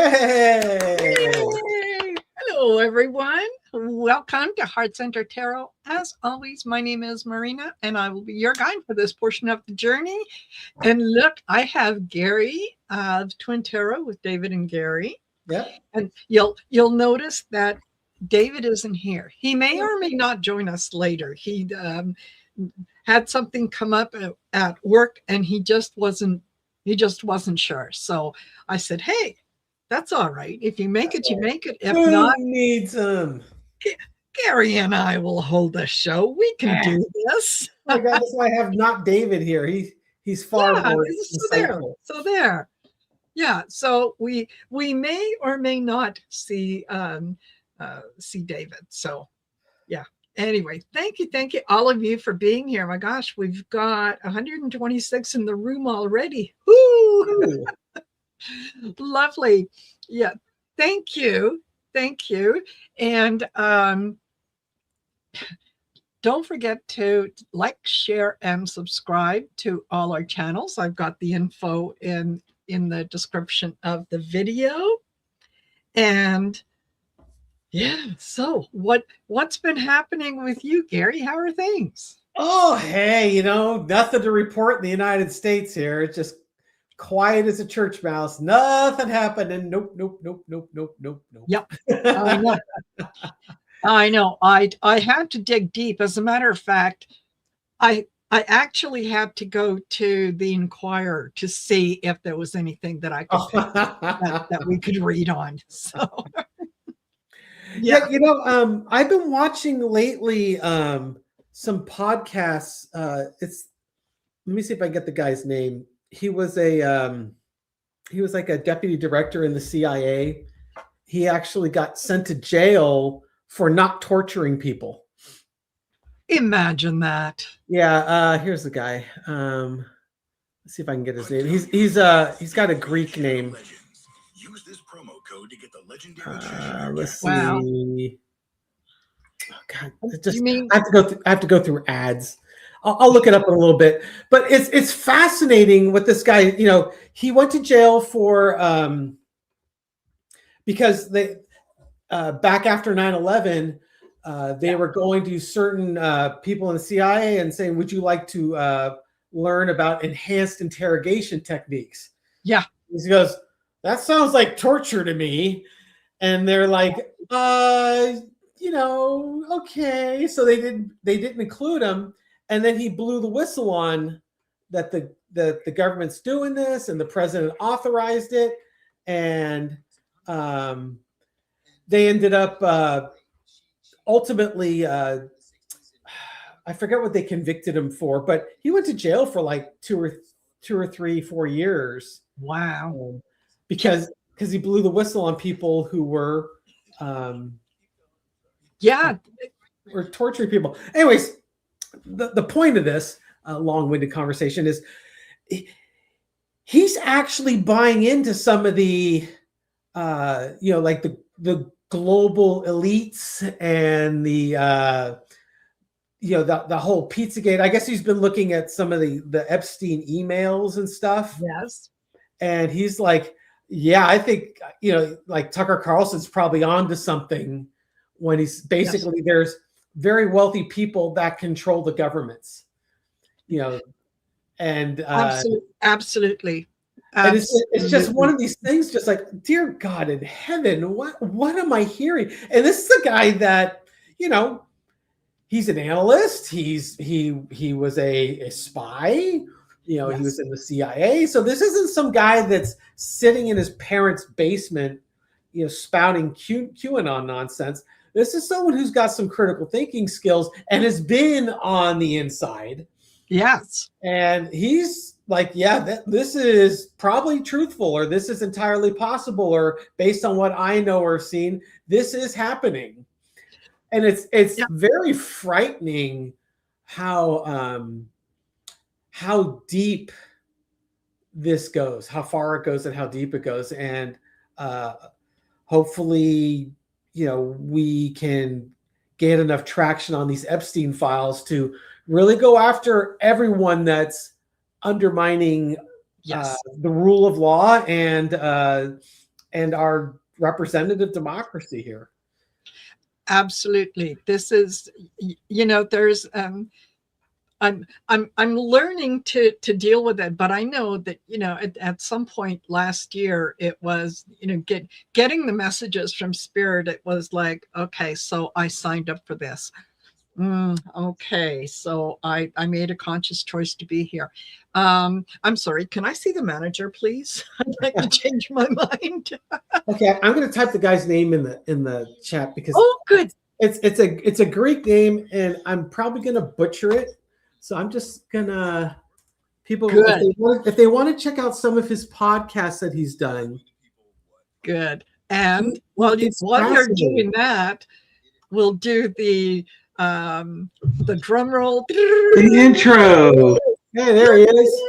Yay! Yay! Hello, everyone. Welcome to Heart Center Tarot. As always, my name is Marina, and I will be your guide for this portion of the journey. And look, I have Gary of Twin Tarot with David and Gary. Yep. And you'll notice that David isn't here. He may or may not join us later. He had something come up at work, and he just wasn't sure. So I said, hey, that's all right. If you make it, you make it. If not, needs Gary and I will hold the show. We can do this. Oh my God, that's why I have not David here. He's far more insightful. So there. Yeah. So we may or may not see David. So yeah. Anyway, thank you all of you for being here. My gosh, we've got 126 in the room already. Woo! Lovely. Yeah. Thank you. And don't forget to like, share, and subscribe to all our channels. I've got the info in the description of the video. And yeah, so what's been happening with you, Gary? How are things? Oh, hey, nothing to report in the United States here. It's just quiet as a church mouse. Nothing happening. Nope. Yep. I know. I had to dig deep. As a matter of fact, I actually had to go to the Inquirer to see if there was anything that I could that we could read on. So yeah, I've been watching lately some podcasts. Let me see if I get the guy's name. He was like a deputy director in the CIA. He actually got sent to jail for not torturing people. Imagine that. Yeah, here's the guy. Let's see if I can get his name. He's got a Greek name. Use this promo code to get the legendary let's see. Wow. Oh, God, I have to go through ads. I'll look it up in a little bit, but it's fascinating what this guy. He went to jail for because they back after 9/11, they were going to certain people in the CIA and saying, "Would you like to learn about enhanced interrogation techniques?" Yeah. He goes, "That sounds like torture to me," and they're like, okay. So they didn't include him. And then he blew the whistle on that the government's doing this, and the president authorized it, and they ended up ultimately. I forget what they convicted him for, but he went to jail for like 2 or 3, 4 years. Wow! Because he blew the whistle on people who were or torturing people. Anyways. The point of this long-winded conversation is he's actually buying into some of the like the global elites and the the whole Pizzagate. I guess he's been looking at some of the Epstein emails and stuff. Yes. And he's like, yeah, I think like Tucker Carlson's probably onto something when he's basically there's very wealthy people that control the governments, and absolutely. And it's just one of these things, just like, dear God in heaven, what am I hearing? And this is a guy that, he's an analyst. He was a spy. He was in the CIA. So this isn't some guy that's sitting in his parents' basement, spouting QAnon nonsense. This is someone who's got some critical thinking skills and has been on the inside. Yes. And he's like, yeah, this is probably truthful, or this is entirely possible, or based on what I know or seen, this is happening. And it's very frightening how deep this goes, how far it goes and how deep it goes. And hopefully, we can get enough traction on these Epstein files to really go after everyone that's undermining the rule of law and our representative democracy here. Absolutely. This is, there's I'm learning to deal with it, but I know that at some point last year it was getting the messages from Spirit. It was like, okay, so I signed up for this. Okay, so I made a conscious choice to be here. I'm sorry, can I see the manager, please? I'd like to change my mind. Okay, I'm going to type the guy's name in the chat because good. It's a Greek name and I'm probably going to butcher it. So I'm just gonna if they want to check out some of his podcasts that he's done. Good. And while you're doing that, we'll do the drum roll. The intro. Hey, there he is.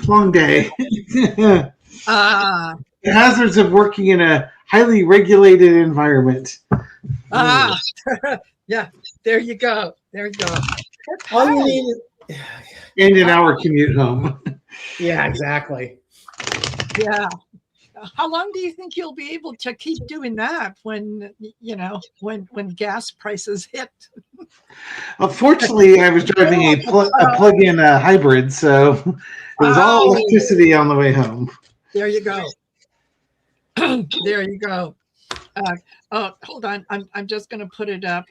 Long day. The hazards of working in a highly regulated environment. Yeah, there you go. All you need and an hour commute home. Yeah, exactly. Yeah. How long do you think you'll be able to keep doing that when gas prices hit? Unfortunately, I was driving a plug-in hybrid, so it was all electricity on the way home. There you go. There you go. Hold on. I'm just going to put it up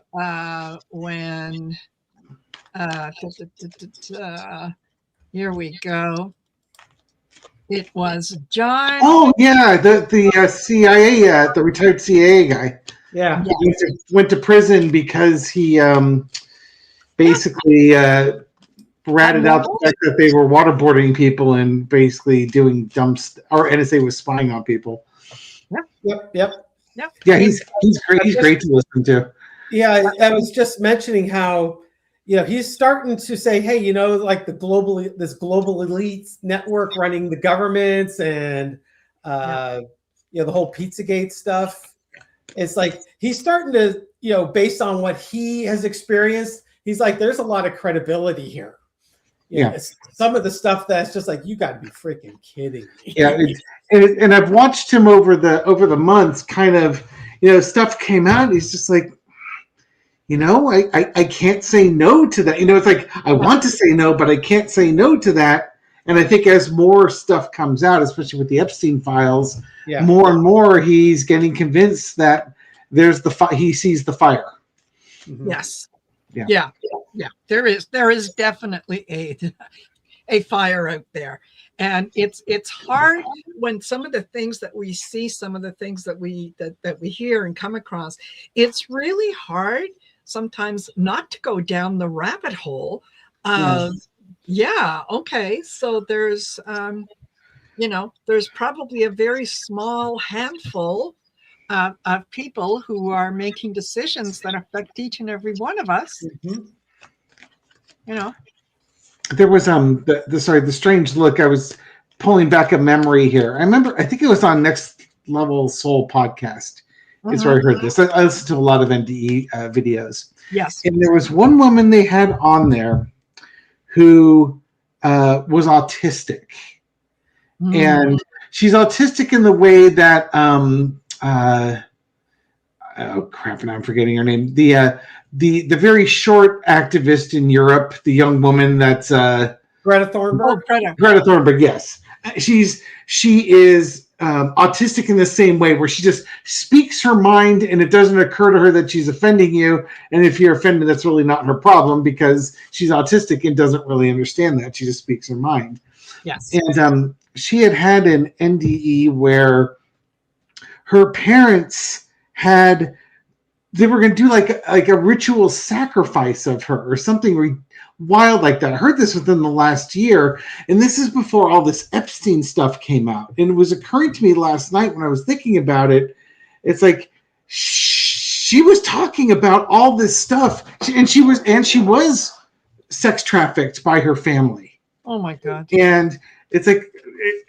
when. Here we go. It was John. Oh yeah, the CIA, the retired CIA guy. Yeah, he went to prison because he basically ratted out the fact that they were waterboarding people and basically doing dumb or NSA was spying on people. Yep. Yeah, he's great. He's great to listen to. Yeah, I was just mentioning how he's starting to say, hey, like this global elite network running the governments and the whole Pizzagate stuff. It's like he's starting to based on what he has experienced, he's like, there's a lot of credibility here. Some of the stuff that's just like, you got to be freaking kidding me. Yeah, and I've watched him over the months. Kind of, stuff came out. And he's just like, I can't say no to that. It's like I want to say no, but I can't say no to that. And I think as more stuff comes out, especially with the Epstein files, more and more he's getting convinced that he sees the fire. Mm-hmm. Yes. Yeah. There is definitely a fire out there, and it's hard when some of the things that we see, some of the things that we hear and come across. It's really hard sometimes not to go down the rabbit hole. Okay, so there's there's probably a very small handful of people who are making decisions that affect each and every one of us. Mm-hmm. There was the strange look. I was pulling back a memory here. I think it was on Next Level Soul podcast. It's where I heard this. I listened to a lot of NDE videos. Yes. And there was one woman they had on there who was autistic. And she's autistic in the way that oh crap, and I'm forgetting her name. The very short activist in Europe, the young woman that's Greta Thunberg. Greta Thunberg, yes. She is autistic in the same way, where she just speaks her mind, and it doesn't occur to her that she's offending you. And if you're offended, that's really not her problem because she's autistic and doesn't really understand that. She just speaks her mind. Yes. And she had an NDE where her parents they were going to do like a ritual sacrifice of her or something wild like that. I heard this within the last year, and this is before all this Epstein stuff came out. And it was occurring to me last night when I was thinking about it. It's like she was talking about all this stuff, and she was sex trafficked by her family. Oh my God. And it's like,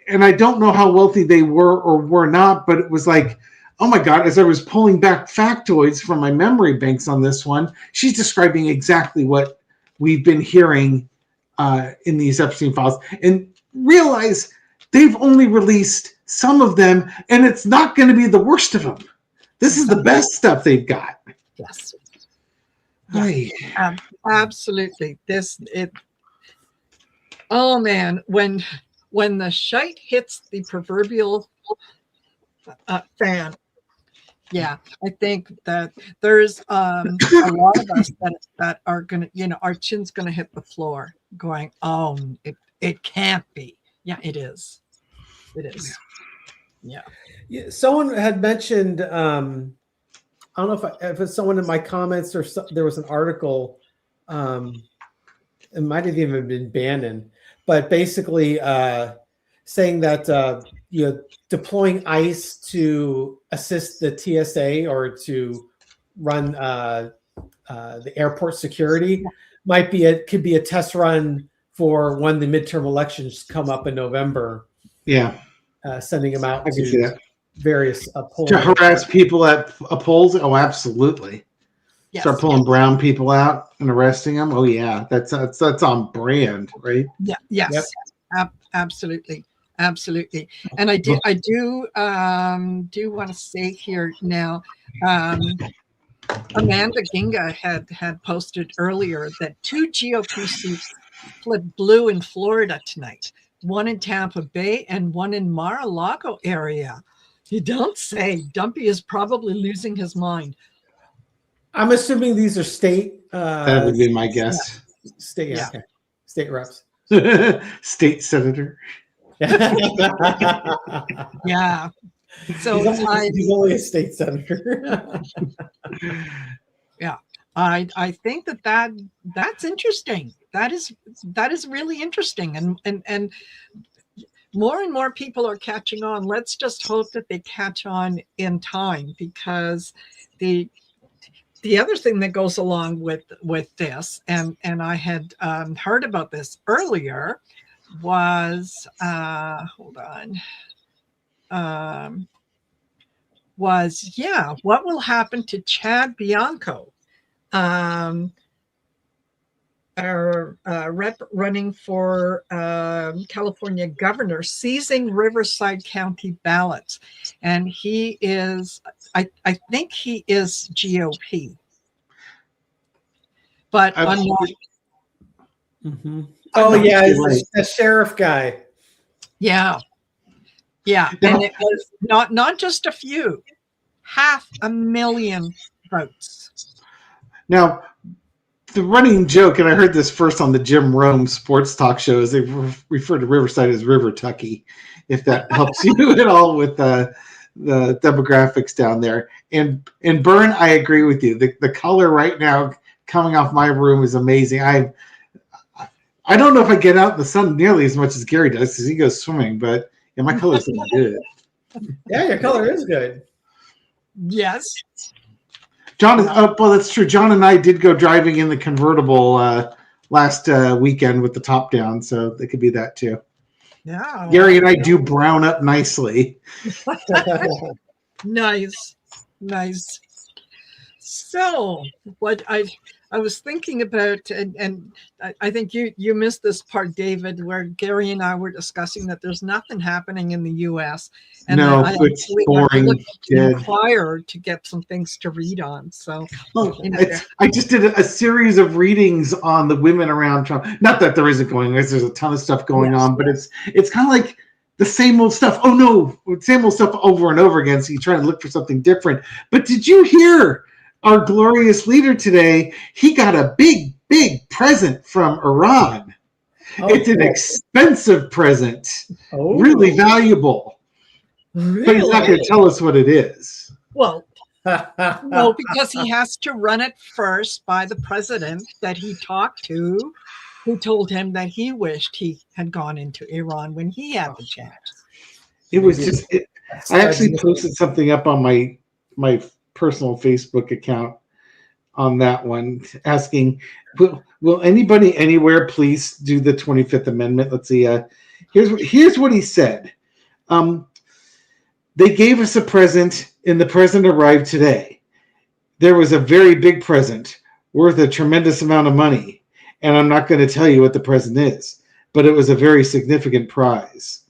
and I don't know how wealthy they were or were not, but it was like, oh my God, as I was pulling back factoids from my memory banks on this one, she's describing exactly what we've been hearing in these Epstein files. And realize they've only released some of them, and it's not going to be the worst of them. This is the best stuff they've got. Yes. Hey. Absolutely. Oh man, when the shite hits the proverbial fan, yeah, I think that there's a lot of us that are gonna, our chin's gonna hit the floor, going, oh, it can't be. Yeah, it is. It is. Yeah. Someone had mentioned. I don't know if it's someone in my comments or there was an article. It might have even been Bannon, but basically saying that deploying ICE to assist the TSA or to run the airport security could be a test run for when the midterm elections come up in November. Yeah, sending them out I can see that. Various polls to harass people at polls. Oh, absolutely. Yes. Start pulling brown people out and arresting them. Oh yeah, that's on brand, right? Yeah. Yes. Yep. Absolutely. And I do want to say here now, Amanda Ginga had posted earlier that 2 GOP seats flipped blue in Florida tonight, one in Tampa Bay and one in Mar-a-Lago area. You don't say. Dumpy is probably losing his mind. I'm assuming these are state. That would be my guess. State, yeah. Okay. State reps. State senator. Yeah. So he's only a state senator. Yeah. I think that's interesting. That is really interesting. And more and more people are catching on. Let's just hope that they catch on in time, because the other thing that goes along with this, and I had heard about this earlier, was what will happen to Chad Bianco, rep running for California governor, seizing Riverside County ballots, and he is, I think he is GOP, but I'm not. Mm-hmm. Oh yeah, it's the sheriff guy. Yeah, and it was not just a few, 500,000 votes. Now, the running joke, and I heard this first on the Jim Rome sports talk show, is they refer to Riverside as River Tucky, if that helps you at all with the demographics down there. And Byrne, I agree with you. The color right now coming off my room is amazing. I don't know if I get out in the sun nearly as much as Gary does because he goes swimming, but yeah, my color's not good. Yeah, your color is good. Yes. John, well, that's true. John and I did go driving in the convertible last weekend with the top down, so it could be that too. Yeah. Gary and I do brown up nicely. Nice. So, what I was thinking about, and I think you missed this part, David, where Gary and I were discussing that there's nothing happening in the U.S. And no, it's boring. Inquire to get some things to read on. So, I just did a series of readings on the women around Trump. Not that there isn't going on; there's a ton of stuff going on, but it's kind of like the same old stuff. Oh no, same old stuff over and over again. So you try to look for something different. But did you hear our glorious leader today? He got a big present from Iran. It's an expensive present, really valuable. Really? But he's not going to tell us what it is. Well, no, because he has to run it first by the president that he talked to, who told him that he wished he had gone into Iran when he had the chance. It was just, I actually posted something up on my personal Facebook account on that one, asking, will anybody anywhere please do the 25th Amendment? Let's see. Here's what he said. They gave us a present, and the present arrived today. There was a very big present worth a tremendous amount of money, and I'm not going to tell you what the present is. but it was a very significant prize.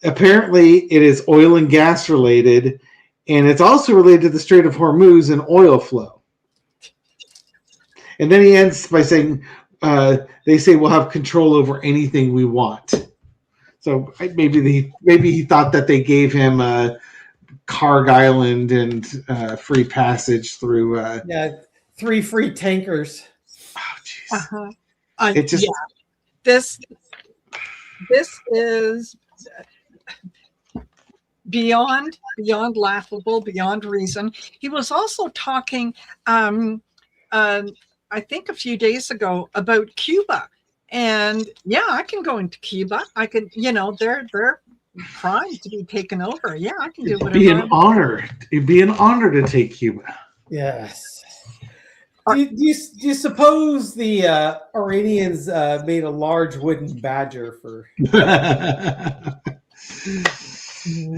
Apparently, it is oil and gas related, and it's also related to the Strait of Hormuz and oil flow. And then he ends by saying, they say we'll have control over anything we want. So maybe he thought that they gave him Karg Island and free passage through. 3 free tankers. Oh, jeez. It just this is beyond laughable, beyond reason. He was also talking, I think a few days ago, about Cuba, and I can go into Cuba. I could, they're primed to be taken over. Yeah, I can do whatever. It'd be an honor to take Cuba. Yes. Do you suppose the Iranians made a large wooden badger for?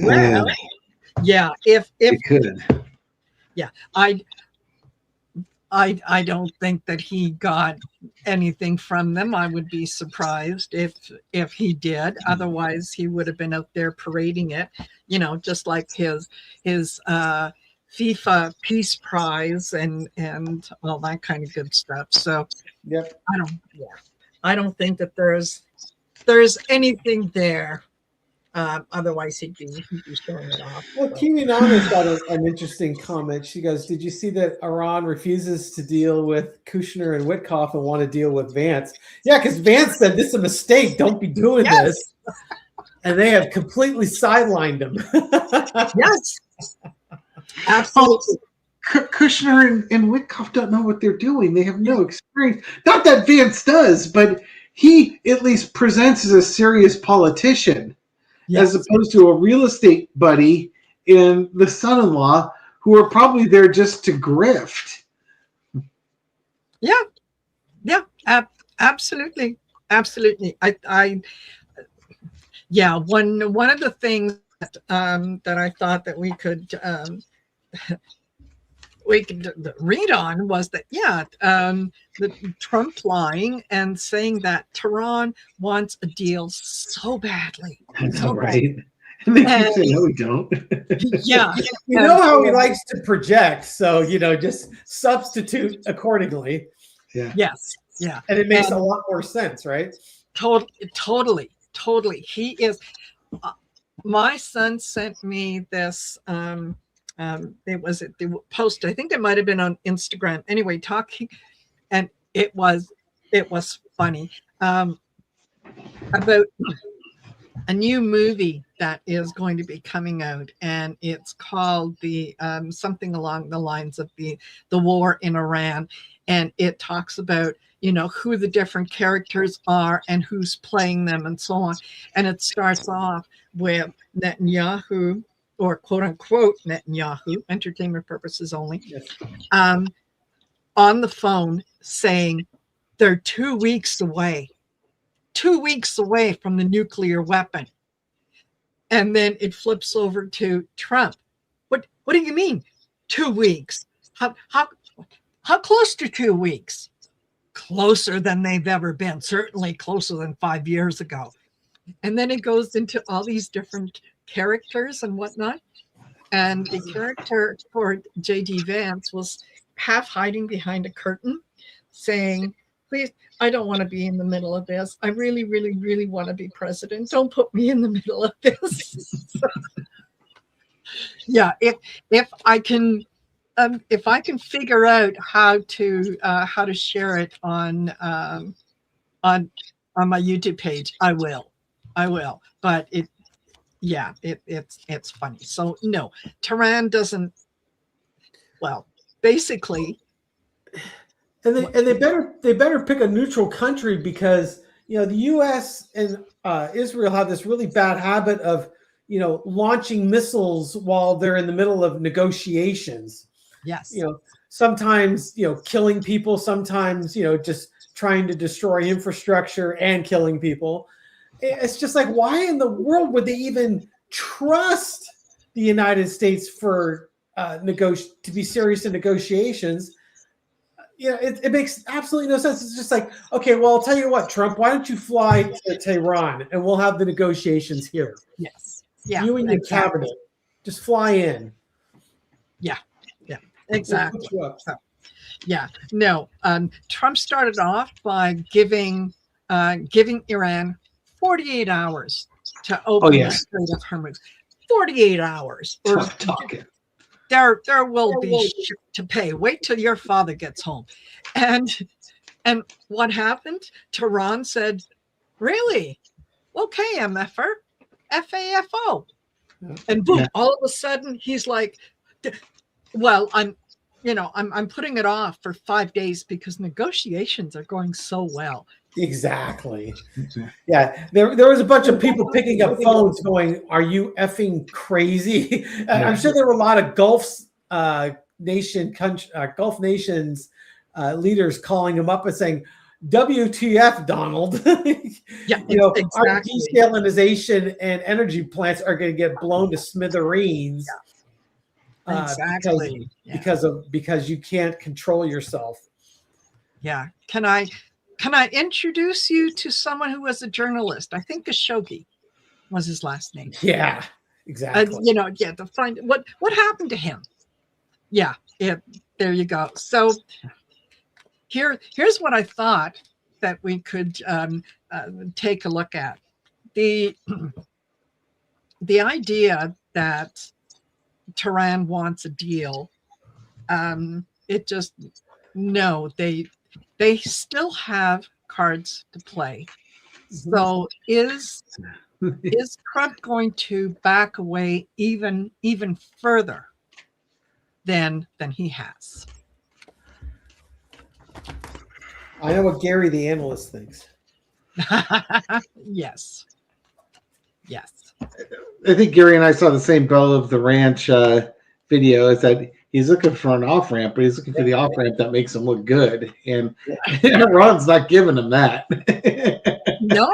Well, if it could. Yeah, I don't think that he got anything from them. I would be surprised if he did. Otherwise, he would have been out there parading it, just like his FIFA Peace Prize and all that kind of good stuff. So yep. I don't think that there's anything there. Otherwise, he'd be showing it off. Well, Kiminana's got an interesting comment. She goes, "Did you see that Iran refuses to deal with Kushner and Witkoff and want to deal with Vance? Yeah, because Vance said this is a mistake. Don't be doing this." And they have completely sidelined him. Yes, absolutely. Kushner and Witkoff don't know what they're doing. They have no experience. Not that Vance does, but he at least presents as a serious politician. Yes. As opposed to a real estate buddy and the son-in-law who are probably there just to grift. Absolutely. One of the things that I thought that we could read on was that the Trump lying and saying that Tehran wants a deal so badly. Right. And they keep saying, no, we don't. Yeah. You know how he likes to project, so just substitute accordingly. Yeah. Yes. Yeah. And it makes a lot more sense, right? Totally. He is. My son sent me this. It was the post. I think it might have been on Instagram. Anyway, talking, and it was funny about a new movie that is going to be coming out, and it's called the something along the lines of the war in Iran, and it talks about who the different characters are and who's playing them and so on, and it starts off with Netanyahu, or quote unquote Netanyahu, entertainment purposes only, on the phone saying they're 2 weeks away from the nuclear weapon. And then it flips over to Trump. What do you mean 2 weeks? How close to 2 weeks? Closer than they've ever been, certainly closer than 5 years ago. And then it goes into all these different characters and whatnot. And the character for J.D. Vance was half hiding behind a curtain saying, please, I don't want to be in the middle of this. I really, really, really want to be president. Don't put me in the middle of this. If I can figure out how to share it on my YouTube page, I will. But it's funny. So no, Tehran doesn't. Well, basically. And they better pick a neutral country, because the U.S. and Israel have this really bad habit of launching missiles while they're in the middle of negotiations. Yes. Sometimes killing people, sometimes just trying to destroy infrastructure and killing people. It's just like, why in the world would they even trust the United States for to be serious in negotiations? it makes absolutely no sense. It's just like, okay, well, I'll tell you what, Trump, why don't you fly to Tehran and we'll have the negotiations here. Yes. Yeah. You and your exactly. cabinet, just fly in. Yeah. We'll Exactly. put you up. Yeah. No. Trump started off by giving Iran 48 hours to open the Strait of Hormuz. 48 hours. Or Tough talking. there will be shit to pay. Wait till your father gets home. And what happened? Tehran said, really? Okay, MFer, FAFO. And boom, all of a sudden he's like, well, I'm putting it off for 5 days because negotiations are going so well. Exactly. Yeah, there was a bunch of people picking up phones going, are you effing crazy? I'm sure there were a lot of Gulf nations leaders calling him up and saying, WTF, Donald. Yeah, Our desalinization and energy plants are going to get blown to smithereens. Exactly. Because you can't control yourself. Yeah. Can I introduce you to someone who was a journalist? I think Khashoggi was his last name. Yeah, exactly. To find what happened to him. Yeah, there you go. So here's what I thought that we could take a look at. The idea that Tehran wants a deal, it just, no, they still have cards to play. So is Trump going to back away even further than he has? I know what Gary the analyst thinks. Yes. I think Gary and I saw the same Bell of the Ranch video. Is that he's looking for an off ramp, but he's looking for the off ramp that makes him look good, and Ron's not giving him that. No,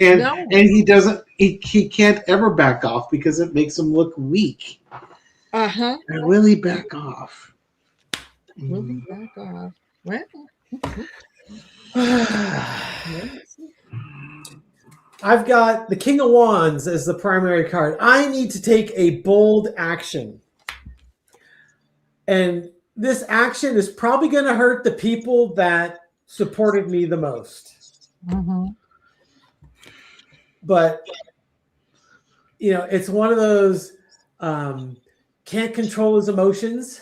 and he doesn't. He can't ever back off because it makes him look weak. And will he back off? Will he back off? Well. I've got the King of Wands as the primary card. I need to take a bold action. And this action is probably going to hurt the people that supported me the most. Mm-hmm. But, it's one of those can't control his emotions.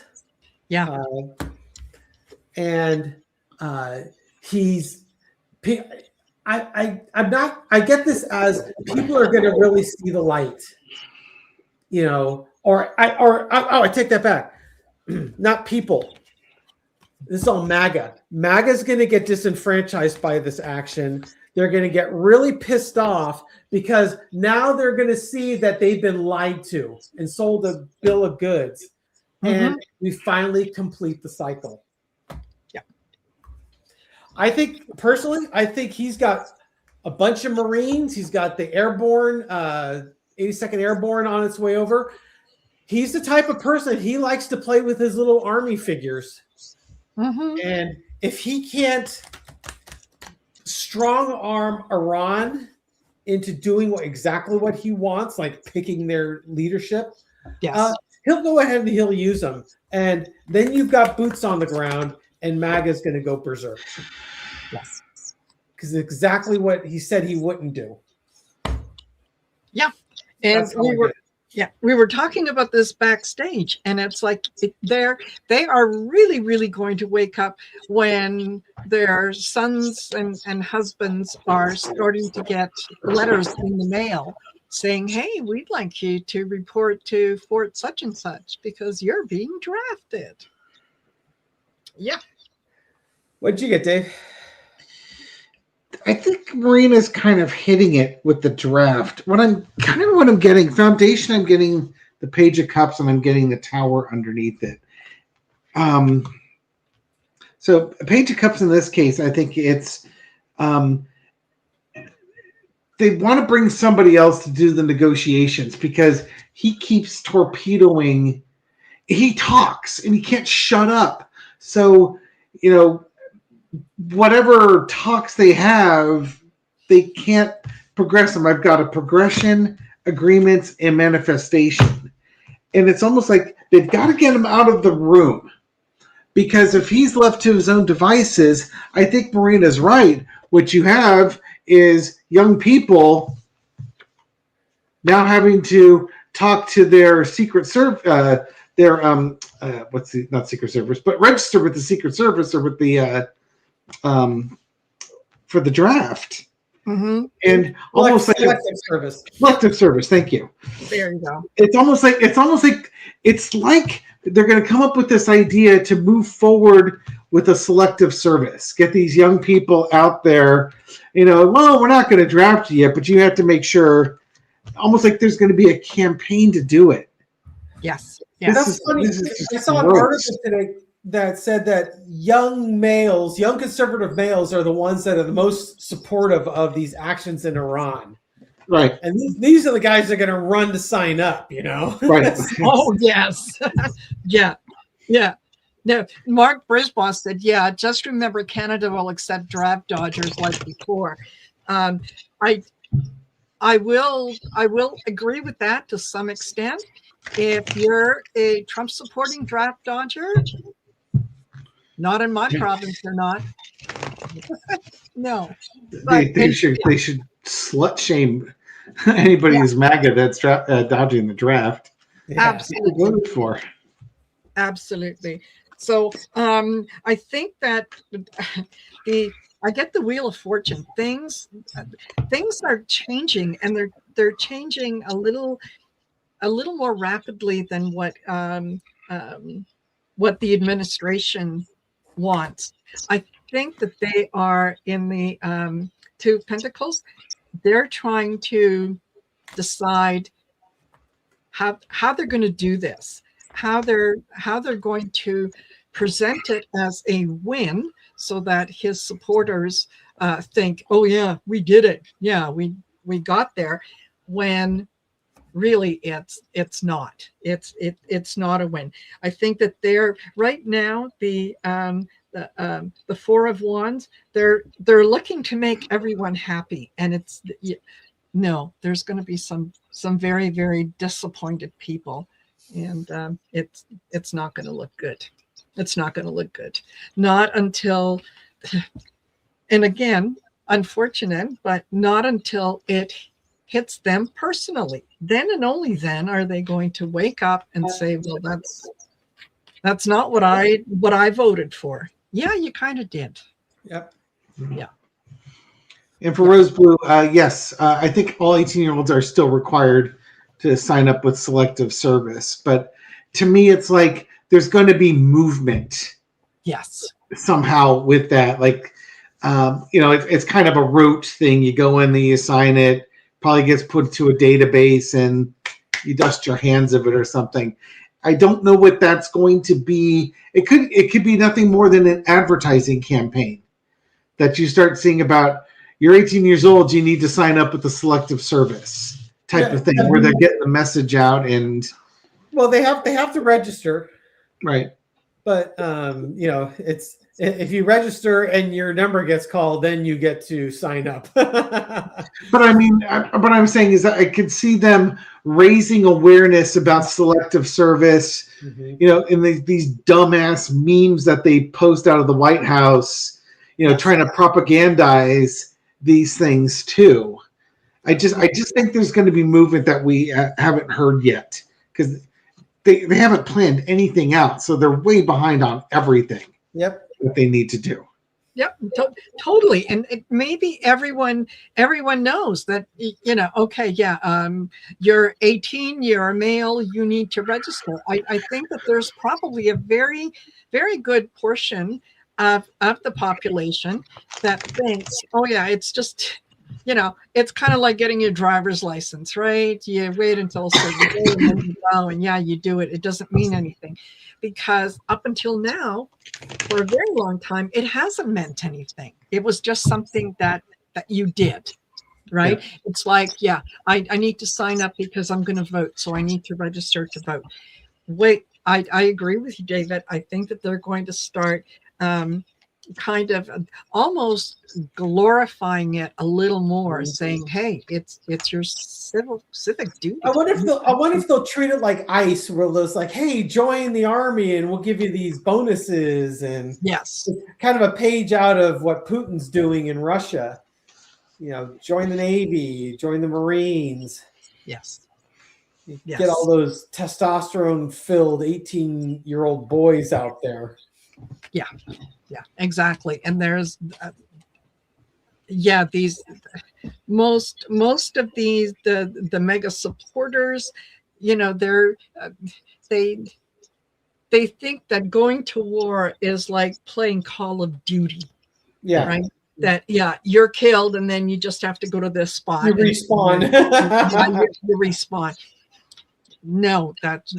Yeah. And he's... I get this as people are going to really see the light, I take that back. Not people. This is all MAGA. MAGA's going to get disenfranchised by this action. They're going to get really pissed off because now they're going to see that they've been lied to and sold a bill of goods. Mm-hmm. And we finally complete the cycle. I think he's got a bunch of Marines. He's got the airborne, 82nd Airborne on its way over. He's the type of person, he likes to play with his little army figures. Mm-hmm. And if he can't strong arm Iran into doing exactly what he wants, like picking their leadership, he'll go ahead and he'll use them. And then you've got boots on the ground, and MAGA's going to go berserk. Yes. Because it's exactly what he said he wouldn't do. Yeah. And we were talking about this backstage, and it's like they are really, really going to wake up when their sons and husbands are starting to get letters in the mail saying, hey, we'd like you to report to Fort such and such because you're being drafted. Yeah. What'd you get, Dave? I think Marina's kind of hitting it with the draft. What I'm getting, Foundation, I'm getting the Page of Cups, and I'm getting the Tower underneath it. So Page of Cups in this case, I think it's they want to bring somebody else to do the negotiations because he keeps torpedoing. He talks and he can't shut up. So you know, whatever talks they have, they can't progress them. I've got a progression, agreements, and manifestation. And it's almost like they've got to get him out of the room. Because if he's left to his own devices, I think Marina's right. What you have is young people now having to talk to their secret service, not secret service, but register with the Secret Service or with the for the draft. Mm-hmm. And almost like selective service. Selective service. Thank you. There you go. It's like they're going to come up with this idea to move forward with a selective service. Get these young people out there. Well, we're not going to draft you yet, but you have to make sure. Almost like there's going to be a campaign to do it. Yes. Yes. That's funny. I saw an article today that said that young conservative males are the ones that are the most supportive of these actions in Iran. Right. And these are the guys that are going to run to sign up, Right. Oh, yes. Yeah. Yeah. No, Mark Brisbaugh said, yeah, just remember Canada will accept draft dodgers like before. I will agree with that to some extent. If you're a Trump supporting draft dodger, not in my province, they're not. No. They should slut shame anybody who's MAGA that's dodging the draft. Absolutely. For. Absolutely. So I think that I get the Wheel of Fortune. Things are changing, and they're changing a little more rapidly than what the administration wants. I think that they are in the Two of Pentacles. They're trying to decide how they're going to do this, how they're going to present it as a win, so that his supporters think, oh yeah, we did it, yeah, we got there, when really it's not a win. I think that they're right now the Four of Wands, they're looking to make everyone happy, and there's going to be some very, very disappointed people, and it's not going to look good. It's not going to look good. Not until, and again, unfortunate, but not until it hits them personally. Then and only then are they going to wake up and say, well, that's not what I voted for. Yeah, you kind of did. Yep. Yeah. And for Rose Blue, yes, I think all 18-year-olds are still required to sign up with selective service. But to me, it's like there's going to be movement. Yes. Somehow with that. Like, it's kind of a rote thing. You go in there, you sign it, probably gets put to a database, and you dust your hands of it or something. I don't know what that's going to be. It could be nothing more than an advertising campaign that you start seeing about. You're 18 years old, you need to sign up with the selective service type of thing, where they're getting the message out. And well, they have to register, right? But it's, if you register and your number gets called, then you get to sign up. But I mean, what I'm saying is that I could see them raising awareness about selective service. Mm-hmm. In these dumbass memes that they post out of the White House, trying to propagandize these things too. I just think there's going to be movement that we haven't heard yet, because they haven't planned anything out, so they're way behind on everything. Yep, that they need to do. Yep, totally. And maybe everyone knows that, okay, yeah, you're 18, you're a male, you need to register. I think that there's probably a very, very good portion of the population that thinks, oh yeah, it's just, it's kind of like getting your driver's license, right? You wait until a certain day and then you go, and yeah, you do it. It doesn't mean anything, because up until now, for a very long time, it hasn't meant anything. It was just something that you did, right? Yeah. It's like, yeah, I need to sign up because I'm going to vote, so I need to register to vote. Wait, I agree with you, David. I think that they're going to start kind of almost glorifying it a little more, saying, "Hey, it's your civic duty." I wonder if they'll treat it like ICE, where it's like, "Hey, join the army, and we'll give you these bonuses," and Yes, kind of a page out of what Putin's doing in Russia. Join the Navy, join the Marines. yes, Get all those testosterone-filled 18-year-old boys out there. Yeah, exactly. And there's, these most of these the mega supporters, they think that going to war is like playing Call of Duty. Yeah. Right. That you're killed, and then you just have to go to this spot. You respawn. You respawn. No, that's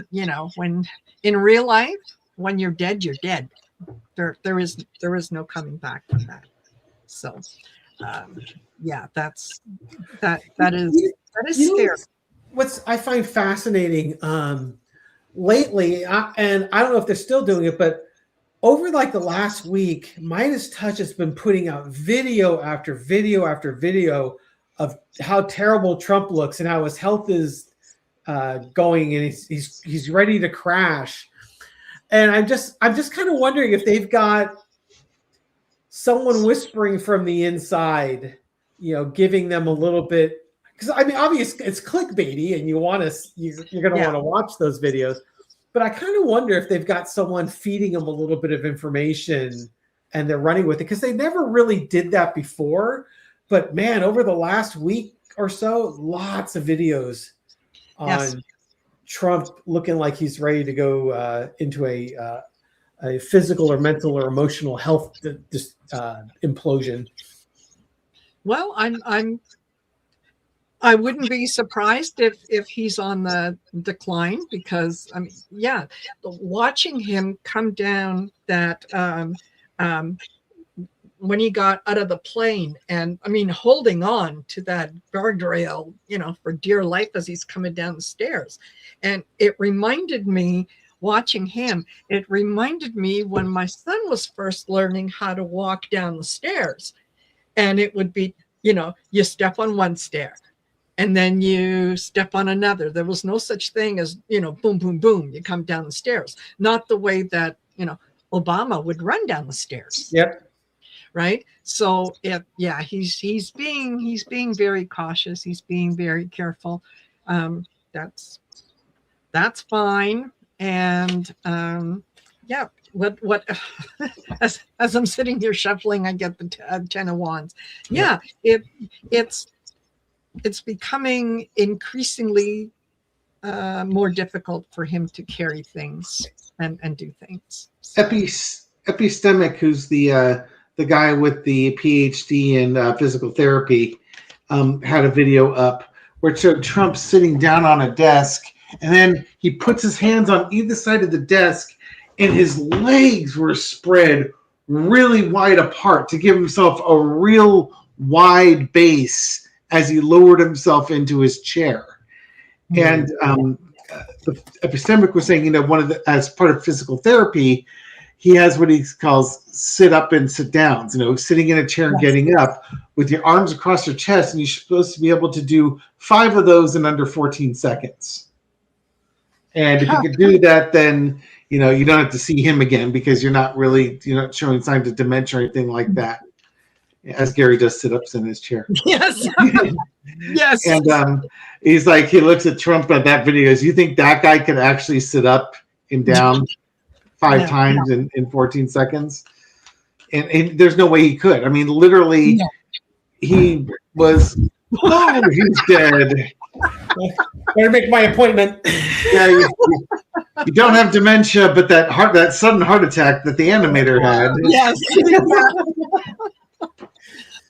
when in real life, when you're dead, you're dead. There is no coming back from that. So that is scary. What I find fascinating lately, and I don't know if they're still doing it, but over like the last week, Midas Touch has been putting out video after video after video of how terrible Trump looks and how his health is going, and he's ready to crash. And I'm just kind of wondering if they've got someone whispering from the inside, giving them a little bit, because I mean, obviously it's clickbaity, and you're going to want to watch those videos. But I kind of wonder if they've got someone feeding them a little bit of information and they're running with it, because they never really did that before. But man, over the last week or so, lots of videos on Trump looking like he's ready to go into a physical or mental or emotional health implosion. Well, I wouldn't be surprised if he's on the decline, because I mean, watching him come down that when he got out of the plane, and I mean, holding on to that guardrail, for dear life as he's coming down the stairs. And it reminded me, watching him, it reminded me when my son was first learning how to walk down the stairs. And it would be, you step on one stair and then you step on another. There was no such thing as, boom, boom, boom, you come down the stairs. Not the way that, Obama would run down the stairs. Yep. Right. So he's being very cautious. He's being very careful. That's fine. And what as I'm sitting here shuffling, I get the 10 of Wands. It's becoming increasingly more difficult for him to carry things and do things. Epistemic, who's the guy with the PhD in physical therapy, had a video up where it showed Trump sitting down on a desk, and then he puts his hands on either side of the desk, and his legs were spread really wide apart to give himself a real wide base as he lowered himself into his chair. And the epistemic was saying, as part of physical therapy, he has what he calls sit up and sit downs, sitting in a chair and getting up with your arms across your chest. And you're supposed to be able to do 5 of those in under 14 seconds. And if you could do that, then, you don't have to see him again, because you're not showing signs of dementia or anything like that. As Gary does sit-ups in his chair. Yes. Yes. And he's like, he looks at Trump at that video. You think that guy could actually sit up and down 5 times in 14 seconds? And there's no way he could. I mean, literally, he was, he's dead. Better make my appointment. Yeah, you don't have dementia, but that sudden heart attack that the animator had. Yes.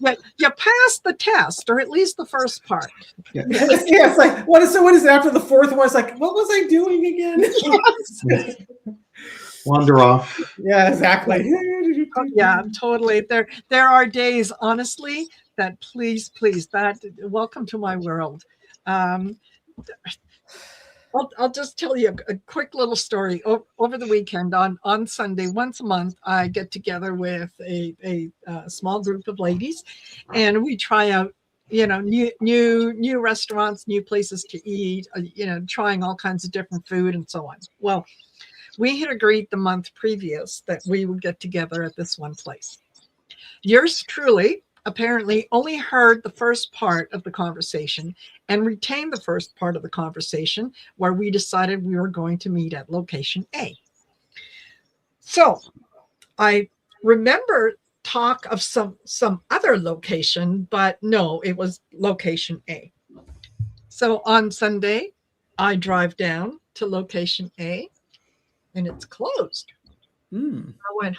But you passed the test, or at least the first part. Yeah, it's like, what is it after the fourth one? It's like, what was I doing again? Yes. Wander off. Yeah, exactly. Yeah, totally. There are days, honestly, that please, that welcome to my world. I'll just tell you a quick little story. Over the weekend, on Sunday, once a month, I get together with a small group of ladies, and we try out, new restaurants, new places to eat, trying all kinds of different food and so on. Well, we had agreed the month previous that we would get together at this one place. Yours truly apparently only heard the first part of the conversation and retained the first part of the conversation where we decided we were going to meet at location A. So I remember talk of some other location, but no, it was location A. So on Sunday, I drive down to location A and it's closed. I went,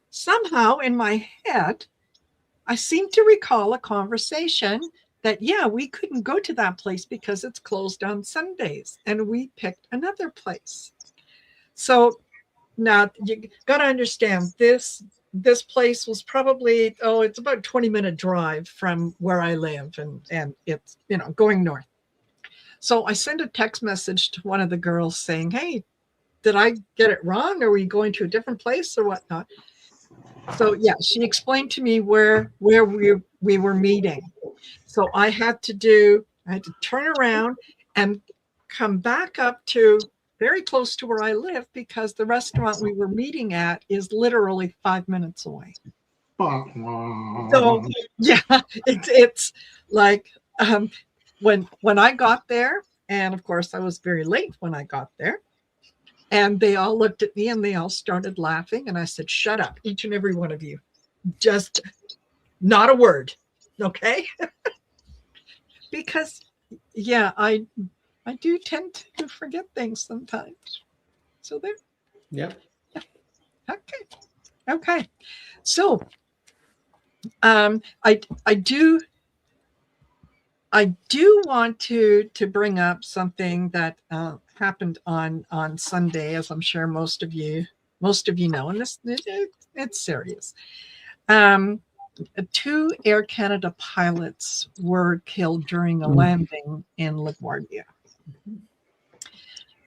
somehow in my head, I seem to recall a conversation that, we couldn't go to that place because it's closed on Sundays, and we picked another place. So now you got to understand this place was probably, it's about a 20-minute drive from where I live, and it's, going north. So I sent a text message to one of the girls saying, hey, did I get it wrong? Are we going to a different place or whatnot? So she explained to me where we were meeting. So I had to turn around and come back up to very close to where I live because the restaurant we were meeting at is literally 5 minutes away. So it's like when I got there, and of course I was very late when I got there. And they all looked at me and they all started laughing. And I said, shut up, each and every one of you. Just not a word. Okay. Because, I do tend to forget things sometimes. So there. Yep. Okay. So I do want to bring up something that happened on Sunday, as I'm sure most of you know, and it's serious. 2 Air Canada pilots were killed during a landing in LaGuardia.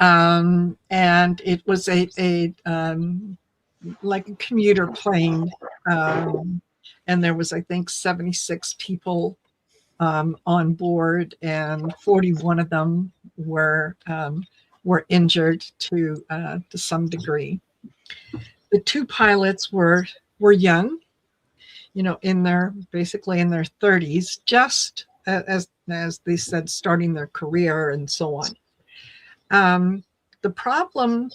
And it was a like a commuter plane, and there was, I think, 76 people on board, and 41 of them were injured to some degree. The 2 pilots were young, basically in their 30s, just as they said, starting their career and so on. The problem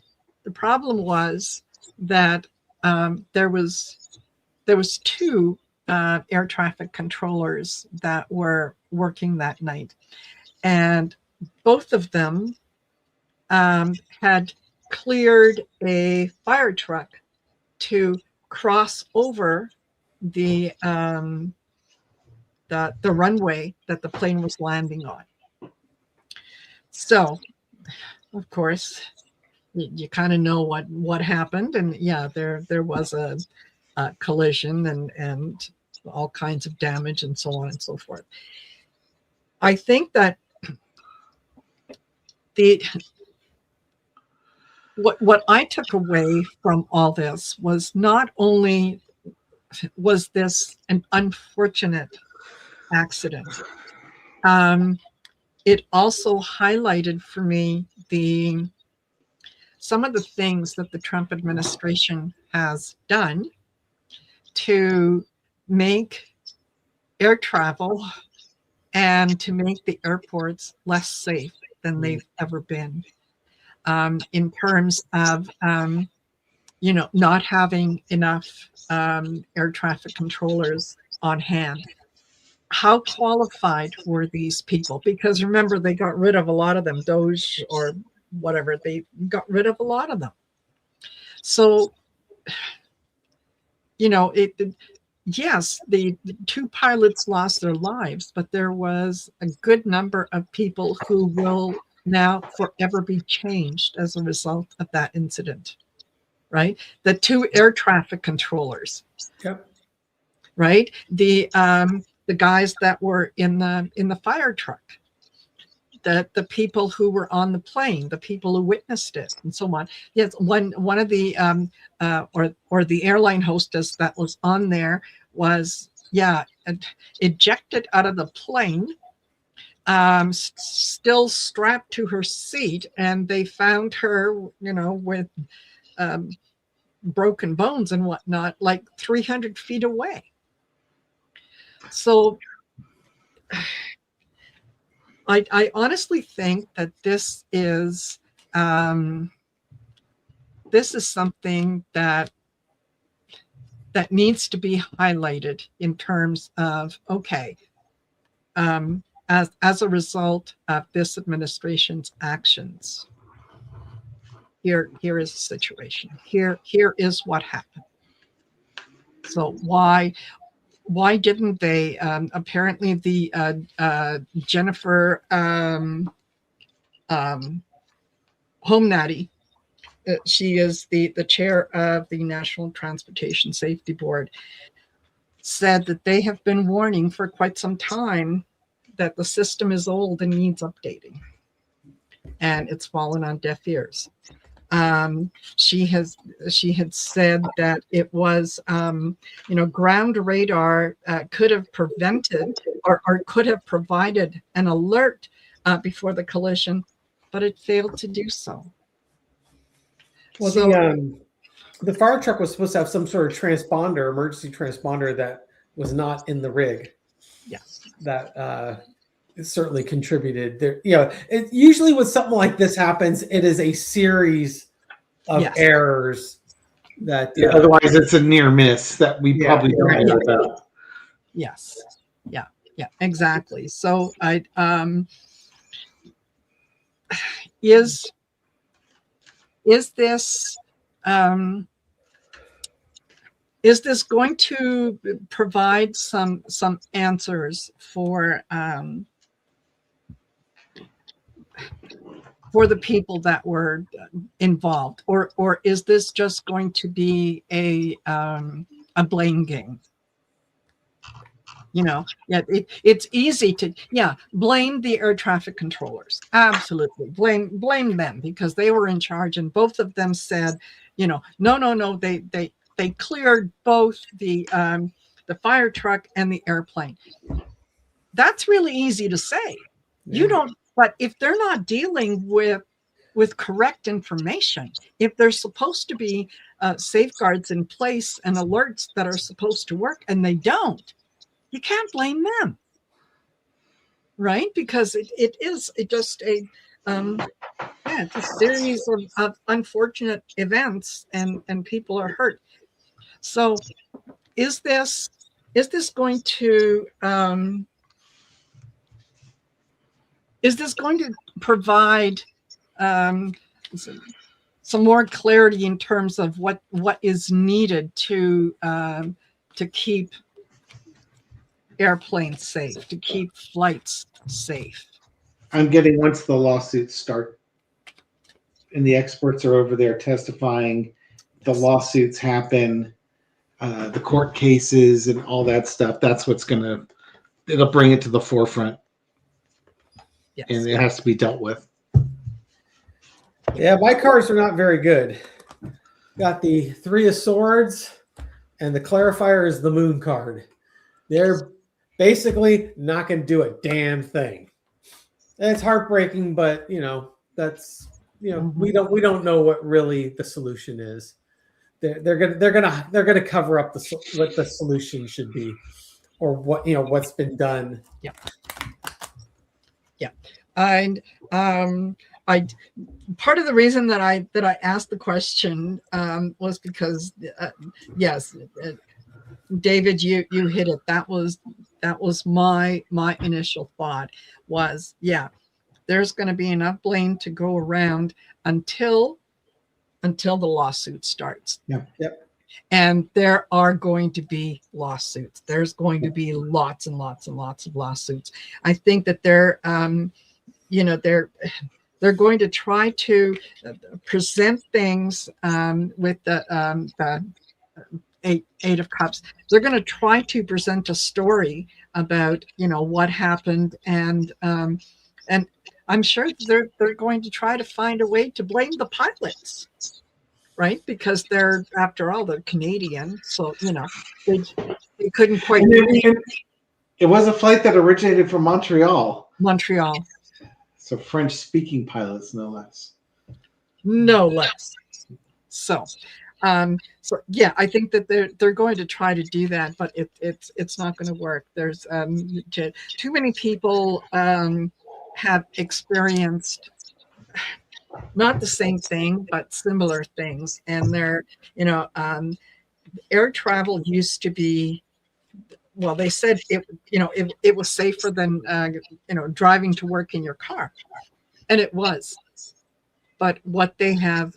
was that there was 2 air traffic controllers that were working that night, and both of them had cleared a fire truck to cross over the runway that the plane was landing on. So, of course, you kind of know what happened, and there was a collision and all kinds of damage and so on and so forth. I think that what I took away from all this was not only was this an unfortunate accident, it also highlighted for me some of the things that the Trump administration has done to make air travel and to make the airports less safe than they've ever been, in terms of not having enough air traffic controllers on hand. How qualified were these people? Because remember, they got rid of a lot of them, Doge or whatever, they got rid of a lot of them. So, yes, the 2 pilots lost their lives, but there was a good number of people who will now forever be changed as a result of that incident, right? The 2 air traffic controllers, Yep. right? The guys that were in the fire truck, the people who were on the plane, the people who witnessed it, and so on. Yes, one of the or the airline hostess that was on there was ejected out of the plane, still strapped to her seat, and they found her, with broken bones and whatnot, like 300 feet away. So I honestly think that this is something that needs to be highlighted in terms of, okay, as a result of this administration's actions, here is the situation. Here is what happened. So why didn't they? Apparently, the Jennifer Home Natty, she is the chair of the National Transportation Safety Board, said that they have been warning for quite some time that the system is old and needs updating, and it's fallen on deaf ears. She had said that it was, ground radar could have prevented or could have provided an alert before the collision, but it failed to do so. Well, so, the fire truck was supposed to have some sort of transponder, emergency transponder, that was not in the rig. Yes, that it certainly contributed. There, usually when something like this happens, it is a series of errors that. Otherwise, it's a near miss that we probably don't know about. Yes, yeah, exactly. So is this going to provide some answers for the people that were involved, or is this just going to be a blame game? It's easy to blame the air traffic controllers. Absolutely, blame them because they were in charge, and both of them said, no, they cleared both the fire truck and the airplane. That's really easy to say. You don't, but if they're not dealing with correct information, if there's supposed to be safeguards in place and alerts that are supposed to work and they don't, you can't blame them, right? Because it's just it's a series of unfortunate events, and people are hurt. So is this going to provide some more clarity in terms of what is needed to keep airplanes safe, to keep flights safe? I'm getting, once the lawsuits start and the experts are over there testifying, the lawsuits happen, the court cases and all that stuff, that's what's it'll bring it to the forefront. Yes. And it has to be dealt with. Yeah, my cards are not very good. Got the Three of Swords, and the clarifier is the Moon card. They're basically not going to do a damn thing. And it's heartbreaking, but that's we don't know what really the solution is. They're gonna cover up what the solution should be, or what's been done. Yeah, and part of the reason that I asked the question was because yes, David, you hit it. That was my initial thought was, there's going to be enough blame to go around until the lawsuit starts. Yep. And there are going to be lawsuits. There's going to be lots and lots and lots of lawsuits. I think that they're going to try to present things with the Eight of Cups. They're going to try to present a story about what happened, and I'm sure they're going to try to find a way to blame the pilots, right? Because they're, after all, they're Canadian, so they couldn't quite It was a flight that originated from Montreal. Montreal, So French-speaking pilots, no less. no less. So, yeah, I think that they're going to try to do that, but it's not going to work. There's too many people have experienced not the same thing, but similar things, and they're air travel used to be. Well, they said it was safer than driving to work in your car, and it was. But what they have,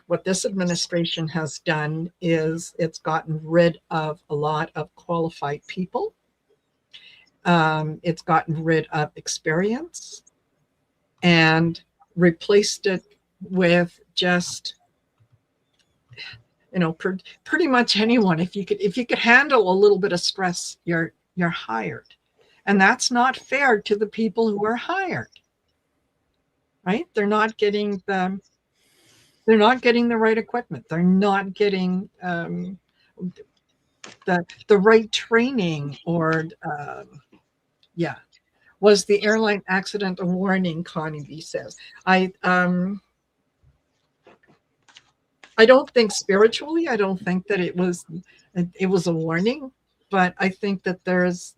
what this administration has done is it's gotten rid of a lot of qualified people. It's gotten rid of experience and replaced it with just pretty much anyone. If you could handle a little bit of stress, you're hired, and that's not fair to the people who are hired. Right? They're not getting the right equipment. They're not getting the right training, or Was the airline accident a warning? Connie B says. I don't think spiritually, I don't think that it was a warning, but I think that there's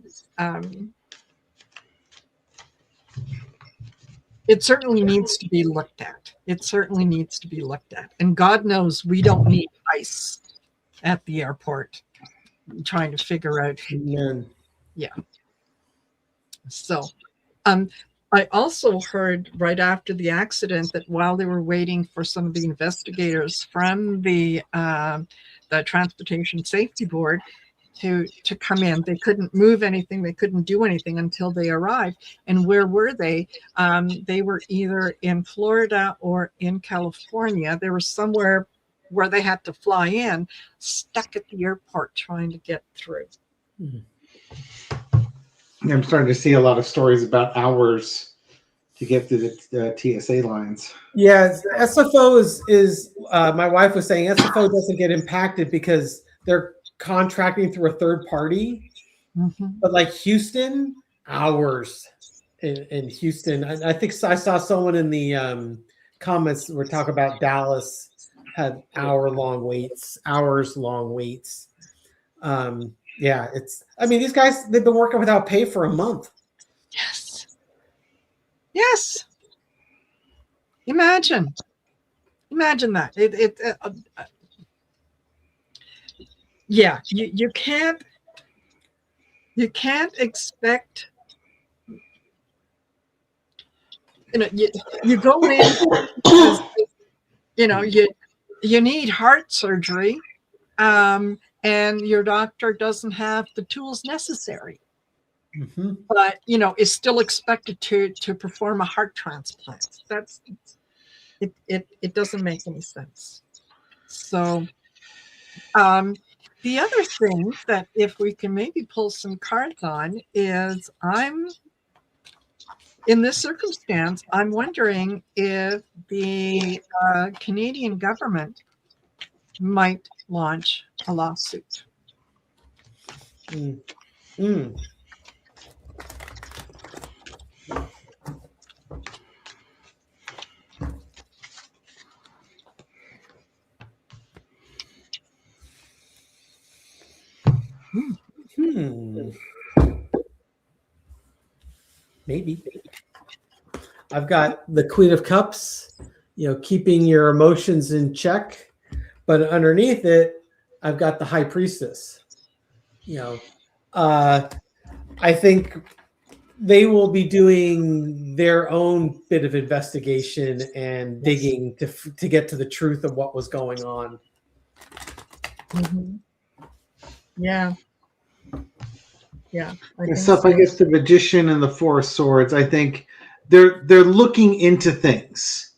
it certainly needs to be looked at. It certainly needs to be looked at. And God knows we don't need ICE at the airport trying to figure out. Amen. Yeah. So I also heard right after the accident that while they were waiting for some of the investigators from the Transportation Safety Board to come in, they couldn't move anything, they couldn't do anything until they arrived. And where were they? They were either in Florida or in California. They were somewhere where they had to fly in, stuck at the airport trying to get through. Mm-hmm. I'm starting to see a lot of stories about hours to get through the TSA lines. Yeah, SFO is my wife was saying SFO doesn't get impacted because they're contracting through a third party. Mm-hmm. But like Houston, hours in Houston. I think I saw someone in the comments were talking about Dallas had hours-long waits. Yeah, these guys, they've been working without pay for a month. Yes. Imagine that. Yeah, you can't expect, you go in because, you need heart surgery, and your doctor doesn't have the tools necessary. Mm-hmm. But is still expected to perform a heart transplant. That's it doesn't make any sense. So the other thing that if we can maybe pull some cards on is in this circumstance, I'm wondering if the Canadian government might launch a lawsuit. Maybe. I've got the Queen of Cups, keeping your emotions in check, but underneath it, I've got the High Priestess. I think they will be doing their own bit of investigation and digging to get to the truth of what was going on. Mm-hmm. Yeah. I guess the Magician and the Four of Swords, I think they're looking into things,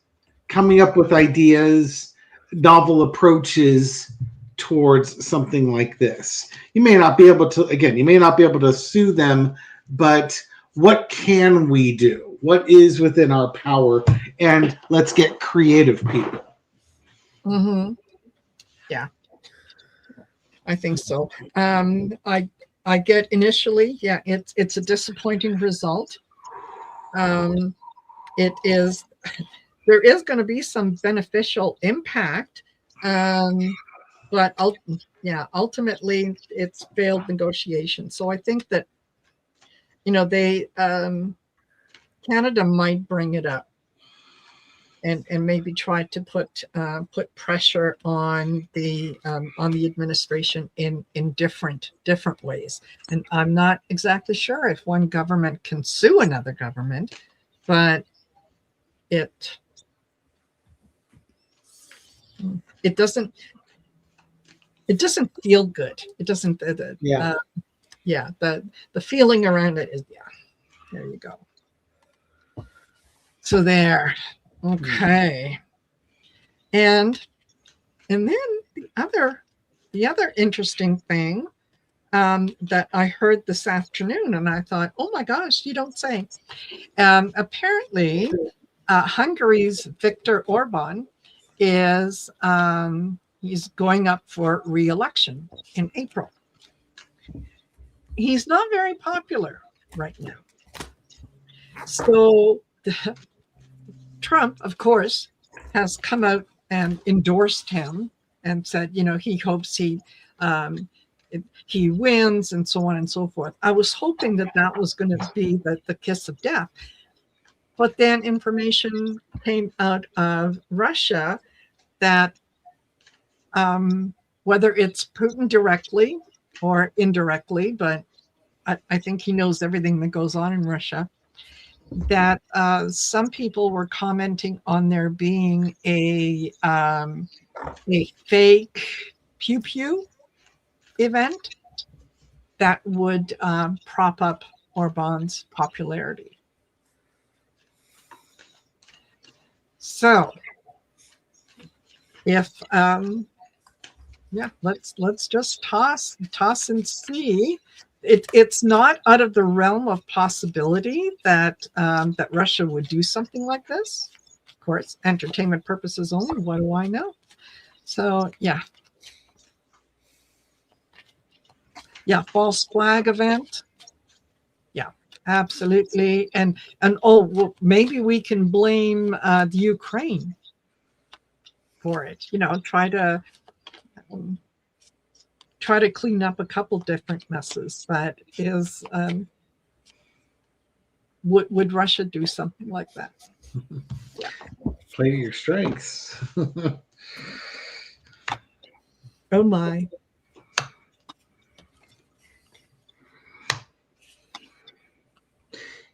coming up with ideas, novel approaches towards something like this. You may not be able to sue them, but what can we do? what is within our power, and let's get creative, people. Mm-hmm. Yeah, I think so. I get initially, yeah, it's a disappointing result. It is. There is going to be some beneficial impact, but ultimately it's failed negotiation. So I think that they Canada might bring it up and maybe try to put pressure on the administration in different ways. And I'm not exactly sure if one government can sue another government, but it doesn't feel good. It doesn't. Yeah. The feeling around it is, yeah. There you go. So there. Okay. And then the other interesting thing that I heard this afternoon, and I thought, oh my gosh, you don't say. Apparently, Hungary's Viktor Orban is he's going up for re-election in April. He's not very popular right now. So Trump, of course, has come out and endorsed him and said, he hopes he wins and so on and so forth. I was hoping that was going to be the kiss of death. But then information came out of Russia that whether it's Putin directly or indirectly, but I think he knows everything that goes on in Russia, that some people were commenting on there being a fake pew-pew event that would prop up Orban's popularity. So if let's just toss and see. It's not out of the realm of possibility that Russia would do something like this. Of course, entertainment purposes only. What do I know? So yeah, false flag event. Yeah, absolutely. And well, maybe we can blame the Ukraine for it. Try to clean up a couple different messes. But would Russia do something like that? Yeah. Play to your strengths. Oh my.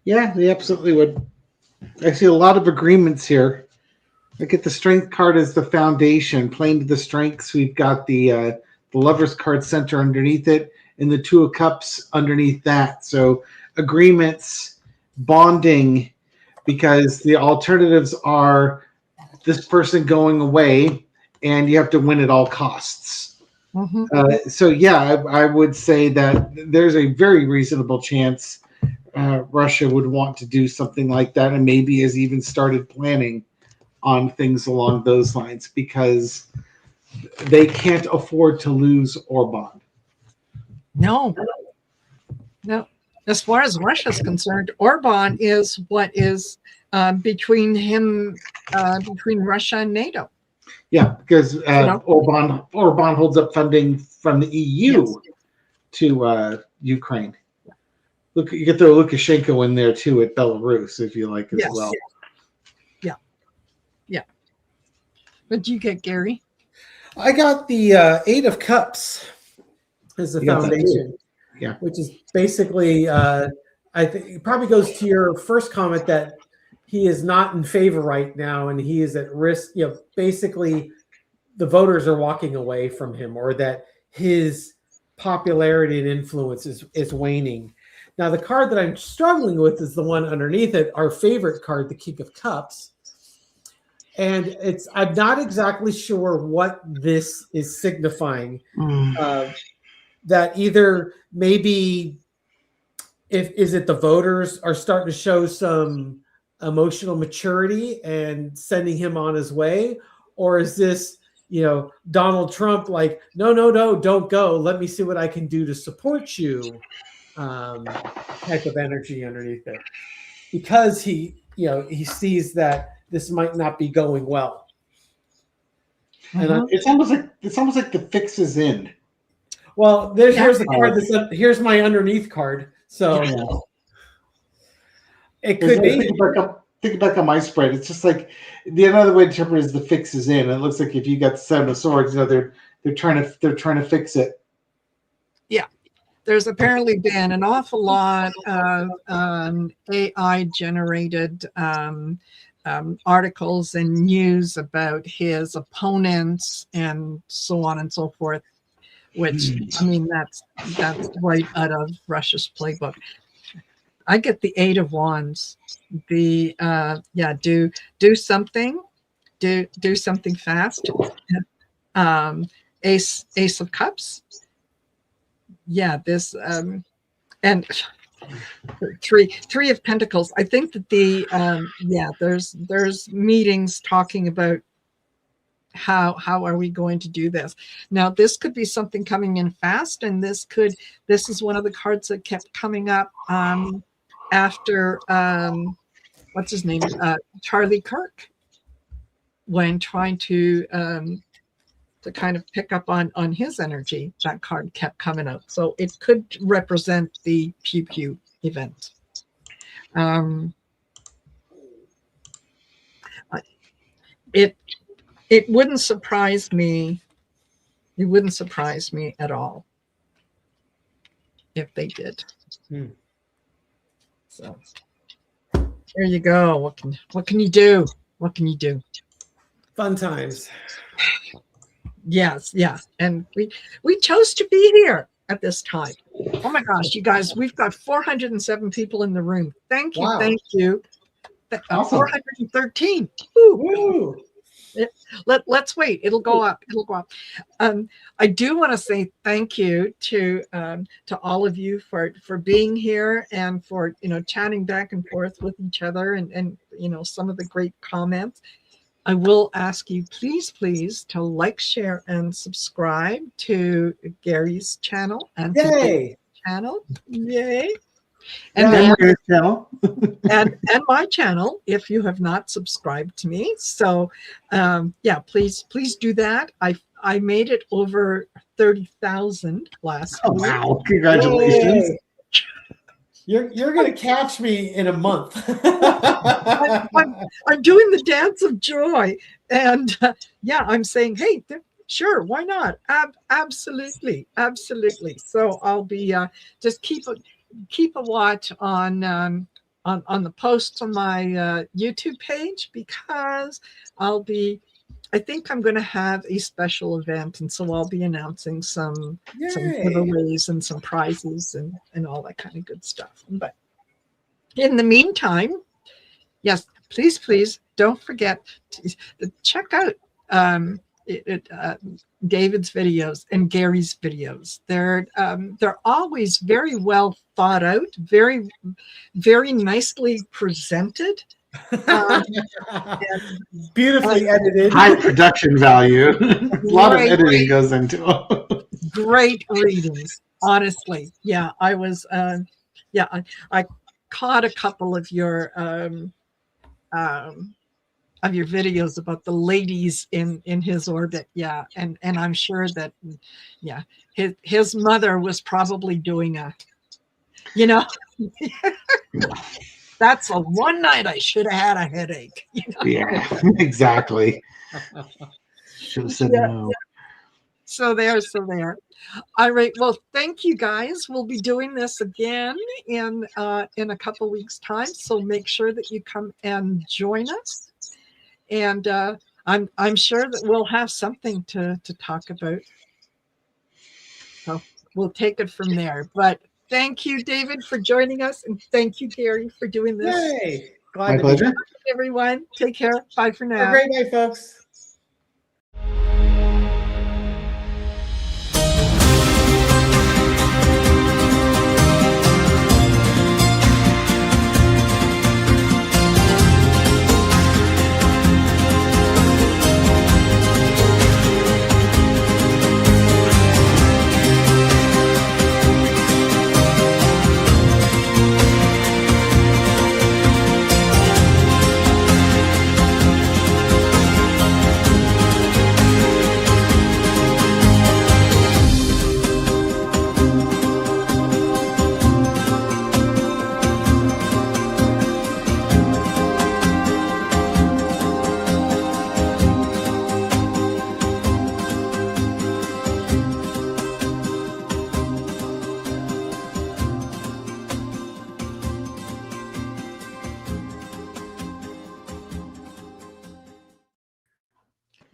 Yeah, they absolutely would. I see a lot of agreements here. Look at the strength card as the foundation. Playing to the strengths, we've got the Lover's card center underneath it, and the Two of Cups underneath that. So agreements, bonding, because the alternatives are this person going away, and you have to win at all costs. Mm-hmm. So yeah, I would say that there's a very reasonable chance Russia would want to do something like that, and maybe has even started planning on things along those lines, because they can't afford to lose Orban. No. As far as Russia's concerned, Orban is what is between Russia and NATO. Yeah, because Orban holds up funding from the EU to Ukraine. Look, you get the Lukashenko in there too at Belarus, if you like, as well. Yeah. What did you get, Gary? I got the Eight of Cups as the foundation. Yeah, which is basically, I think it probably goes to your first comment that he is not in favor right now and he is at risk. Basically, the voters are walking away from him, or that his popularity and influence is waning. Now, the card that I'm struggling with is the one underneath it, our favorite card, the King of Cups. And I'm not exactly sure what this is signifying. That either maybe is it the voters are starting to show some emotional maturity and sending him on his way? Or is this, Donald Trump like, no, don't go. Let me see what I can do to support you type of energy underneath it? Because he sees that this might not be going well. Mhm. It's almost like the fix is in. Well, here's the card. Here's my underneath card. So it could be. Think back on my spread. It's just like the another way to interpret it is the fix is in. It looks like if you got the Seven of Swords, they're trying to fix it. Yeah, there's apparently been an awful lot of AI generated articles and news about his opponents and so on and so forth. Which I mean, that's right out of Russia's playbook. I get the 8 of Wands. The do something, do something fast. Ace of Cups. Yeah, this and three of Pentacles. I think that there's meetings talking about how are we going to do this. Now this could be something coming in fast, and this is one of the cards that kept coming up after what's his name, Charlie Kirk, when trying to kind of pick up on his energy. That card kept coming out, so it could represent the pew pew event. It wouldn't surprise me. It wouldn't surprise me at all if they did. So there you go. What can you do? What can you do? Fun times. Yes, yeah. And we chose to be here at this time. Oh my gosh, you guys, we've got 407 people in the room. Thank you. Wow. Thank you. Awesome. 413. Woo. Let's wait. It'll go up. I do want to say thank you to all of you for being here and for chatting back and forth with each other and some of the great comments. I will ask you, please, to like, share, and subscribe to Gary's channel and to David's channel. Yay! And Maria's channel. and my channel, if you have not subscribed to me. So please do that. I made it over 30,000 last week. Wow, congratulations. Yay. You're gonna catch me in a month. I'm doing the dance of joy, and I'm saying, hey, sure, why not? Absolutely. So I'll be just keep a watch on the posts on my YouTube page, because I think I'm going to have a special event, and so I'll be announcing some giveaways and some prizes and all that kind of good stuff. But in the meantime, yes, please don't forget to check out David's videos and Gary's videos. They're always very well thought out, very very nicely presented. Beautifully edited. High production value. A lot of editing goes into it. Great readings, honestly. Yeah, I was I caught a couple of your videos about the ladies in his orbit. Yeah, and I'm sure that his mother was probably doing that's a one night I should have had a headache. Yeah, exactly. Should have said no. Yeah. So there. All right. Well, thank you guys. We'll be doing this again in a couple weeks' time. So make sure that you come and join us. And I'm sure that we'll have something to talk about. So we'll take it from there. But thank you, David, for joining us, and thank you, Gary, for doing this. Yay! My pleasure. Everyone, take care. Bye for now. Have a great night, folks.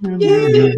Yay!